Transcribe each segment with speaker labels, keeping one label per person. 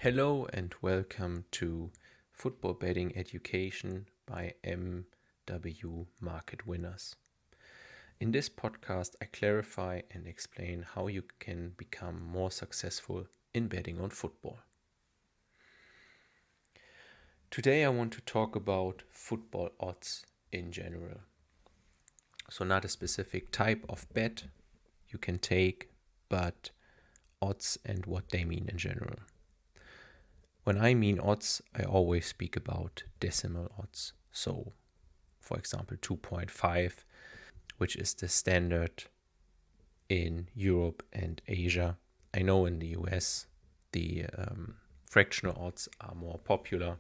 Speaker 1: Hello and welcome to Football Betting Education by MW Market Winners. In this podcast, I clarify and explain how you can become more successful in betting on football. Today, I want to talk about football odds in general. So, not a specific type of bet you can take, but odds and what they mean in general. When I mean odds, I always speak about decimal odds. So, for example, 2.5, which is the standard in Europe and Asia. I know in the US, the fractional odds are more popular,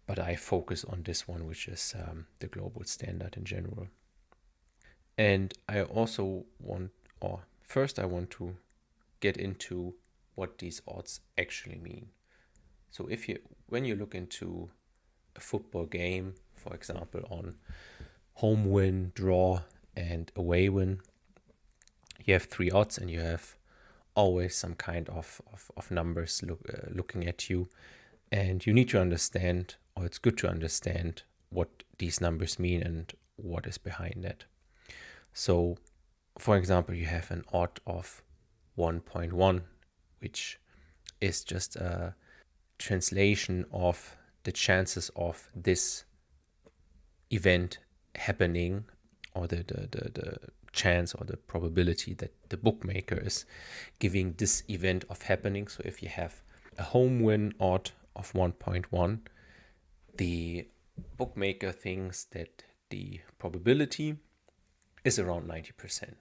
Speaker 1: but I focus on this one, which is the global standard in general. And I also first I want to get into what these odds actually mean. So when you look into a football game, for example, on home win, draw, and away win, you have three odds and you have always some kind of numbers looking at you. And you need to understand, or it's good to understand, what these numbers mean and what is behind that. So, for example, you have an odd of 1.1, which is just a translation of the chances of this event happening, or the chance or the probability that the bookmaker is giving this event of happening. So if you have a home win odd of 1.1, the bookmaker thinks that the probability is around 90%.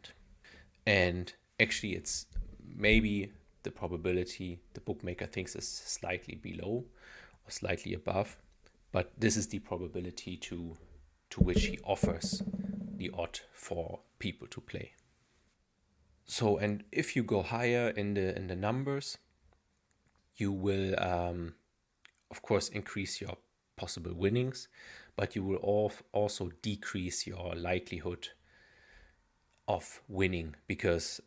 Speaker 1: And actually it's maybe the probability the bookmaker thinks is slightly below or slightly above, but this is the probability to which he offers the odd for people to play. So, and if you go higher in the numbers, you will of course increase your possible winnings, but you will also decrease your likelihood of winning, because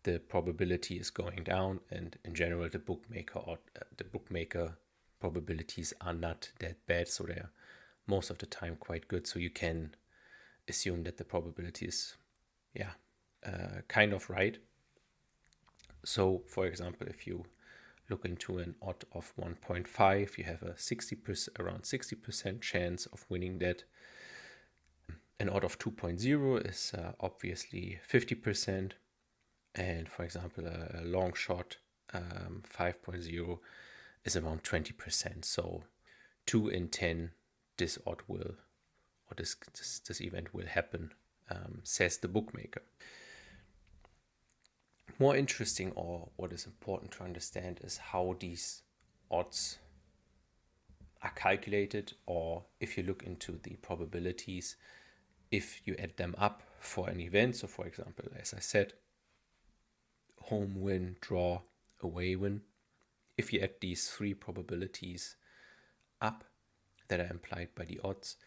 Speaker 1: the probability is going down, and in general the bookmaker probabilities are not that bad, so they're most of the time quite good. So you can assume that the probability is kind of right. So for example, if you look into an odd of 1.5, you have a around 60% chance of winning that. An odd of 2.0 is obviously 50%. And for example, a long shot 5.0 is around 20%. So 2 in 10, this odd will, or this event will happen, says the bookmaker. More interesting, or what is important to understand, is how these odds are calculated, or if you look into the probabilities, if you add them up for an event. So for example, as I said, home win, draw, away win. If you add these three probabilities up that are implied by the odds,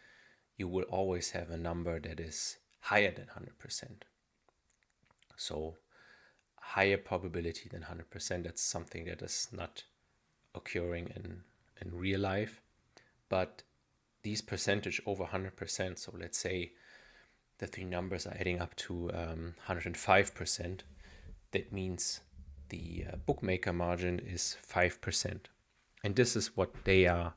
Speaker 1: you will always have a number that is higher than 100%. So higher probability than 100%, that's something that is not occurring in real life. But these percentage over 100%, so let's say the three numbers are adding up to 105%, that means the bookmaker margin is 5%. And this is what they are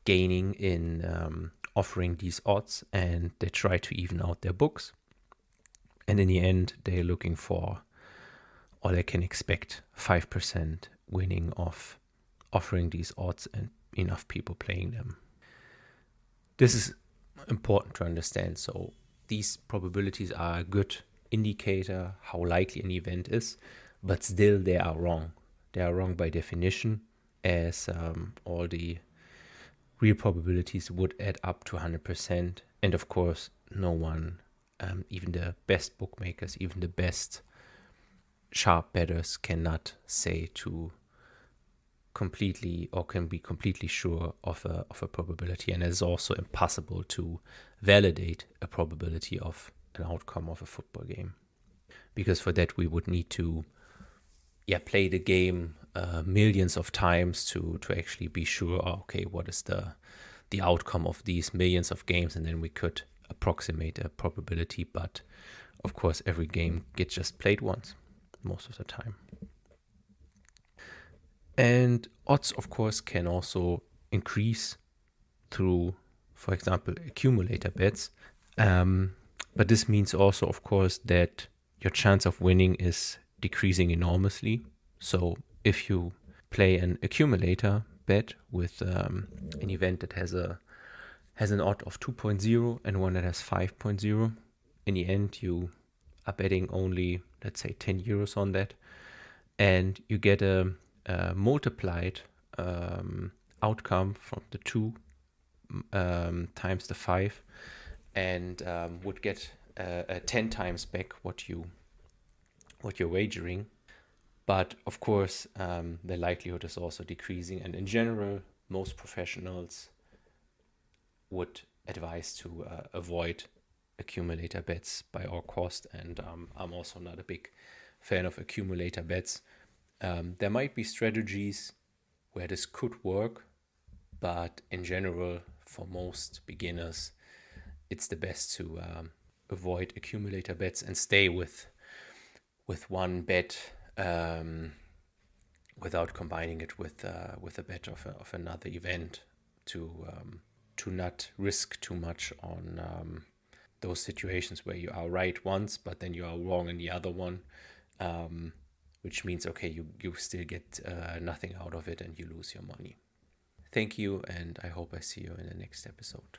Speaker 1: gaining in offering these odds, and they try to even out their books. And in the end, they're looking for, or they can expect 5% winning of offering these odds and enough people playing them. This is important to understand. So these probabilities are a good indicator how likely an event is, but still they are wrong. They are wrong by definition, as all the real probabilities would add up to 100%. And of course, no one, even the best bookmakers, even the best sharp bettors, cannot say to completely, or can be completely sure of a probability. And it's also impossible to validate a probability of an outcome of a football game, because for that we would need to play the game millions of times to actually be sure, okay, what is the outcome of these millions of games, and then we could approximate a probability. But of course, every game gets just played once most of the time. And odds, of course, can also increase through, for example, accumulator bets. But this means also, of course, that your chance of winning is decreasing enormously. So if you play an accumulator bet with an event that has an odd of 2.0 and one that has 5.0, in the end you are betting only, let's say, 10 euros on that, and you get a multiplied outcome from the 2 times the 5, and would get 10 times back what you're wagering. But of course, the likelihood is also decreasing, and in general, most professionals would advise to avoid accumulator bets by all cost. And I'm also not a big fan of accumulator bets. There might be strategies where this could work, but in general, for most beginners, it's the best to avoid accumulator bets and stay with one bet without combining it with a bet of another event, to not risk too much on those situations where you are right once, but then you are wrong in the other one, which means, okay, you still get nothing out of it and you lose your money. Thank you, and I hope I see you in the next episode.